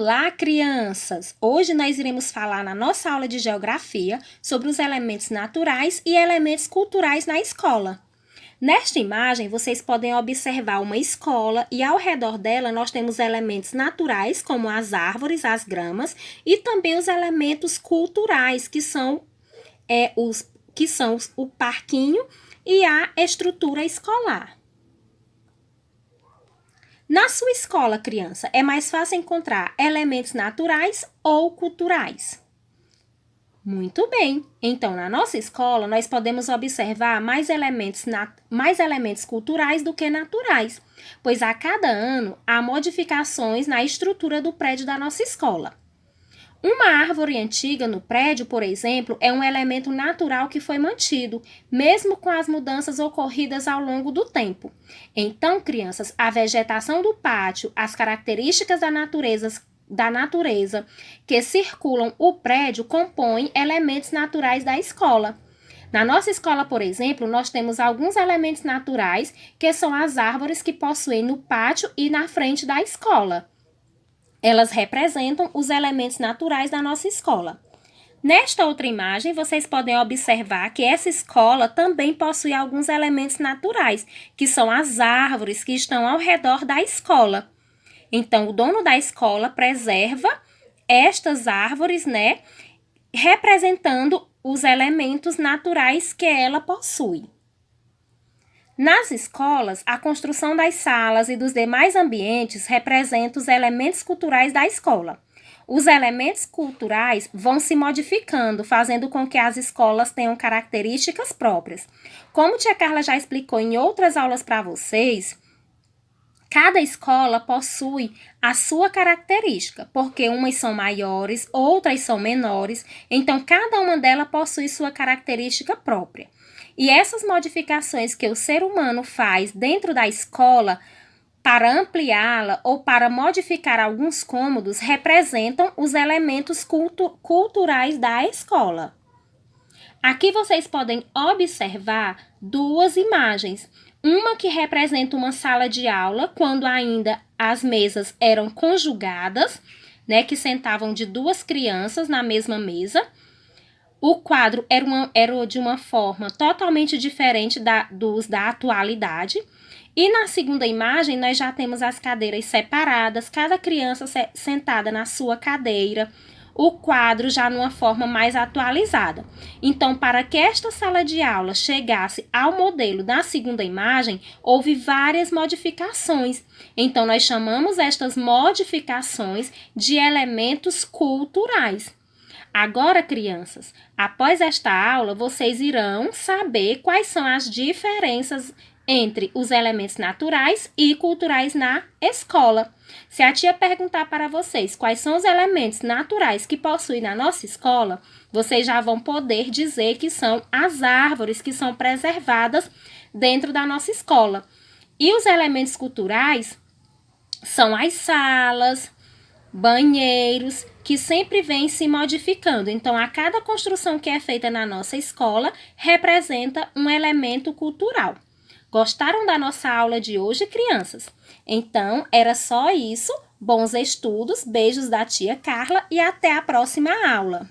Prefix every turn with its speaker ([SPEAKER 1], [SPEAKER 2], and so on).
[SPEAKER 1] Olá, crianças! Hoje nós iremos falar na nossa aula de geografia sobre os elementos naturais e elementos culturais na escola. Nesta imagem, vocês podem observar uma escola e ao redor dela nós temos elementos naturais, como as árvores, as gramas, e também os elementos culturais, que são o parquinho e a estrutura escolar. Na sua escola, criança, é mais fácil encontrar elementos naturais ou culturais? Muito bem! Então, na nossa escola, nós podemos observar mais elementos culturais do que naturais, pois a cada ano há modificações na estrutura do prédio da nossa escola. Uma árvore antiga no prédio, por exemplo, é um elemento natural que foi mantido, mesmo com as mudanças ocorridas ao longo do tempo. Então, crianças, a vegetação do pátio, as características da natureza que circulam o prédio compõem elementos naturais da escola. Na nossa escola, por exemplo, nós temos alguns elementos naturais, que são as árvores que possuem no pátio e na frente da escola. Elas representam os elementos naturais da nossa escola. Nesta outra imagem, vocês podem observar que essa escola também possui alguns elementos naturais, que são as árvores que estão ao redor da escola. Então, o dono da escola preserva estas árvores, representando os elementos naturais que ela possui. Nas escolas, a construção das salas e dos demais ambientes representa os elementos culturais da escola. Os elementos culturais vão se modificando, fazendo com que as escolas tenham características próprias. Como tia Carla já explicou em outras aulas para vocês, cada escola possui a sua característica, porque umas são maiores, outras são menores, então cada uma delas possui sua característica própria. E essas modificações que o ser humano faz dentro da escola para ampliá-la ou para modificar alguns cômodos representam os elementos culturais da escola. Aqui vocês podem observar duas imagens. Uma que representa uma sala de aula, quando ainda as mesas eram conjugadas, que sentavam de duas crianças na mesma mesa. O quadro era de uma forma totalmente diferente da atualidade. E na segunda imagem, nós já temos as cadeiras separadas, cada criança sentada na sua cadeira, o quadro já numa forma mais atualizada. Então, para que esta sala de aula chegasse ao modelo da segunda imagem, houve várias modificações. Então, nós chamamos estas modificações de elementos culturais. Agora, crianças, após esta aula, vocês irão saber quais são as diferenças entre os elementos naturais e culturais na escola. Se a tia perguntar para vocês quais são os elementos naturais que possui na nossa escola, vocês já vão poder dizer que são as árvores que são preservadas dentro da nossa escola. E os elementos culturais são as salas, banheiros, que sempre vêm se modificando. Então, a cada construção que é feita na nossa escola representa um elemento cultural. Gostaram da nossa aula de hoje, crianças? Então, era só isso. Bons estudos, beijos da tia Carla e até a próxima aula.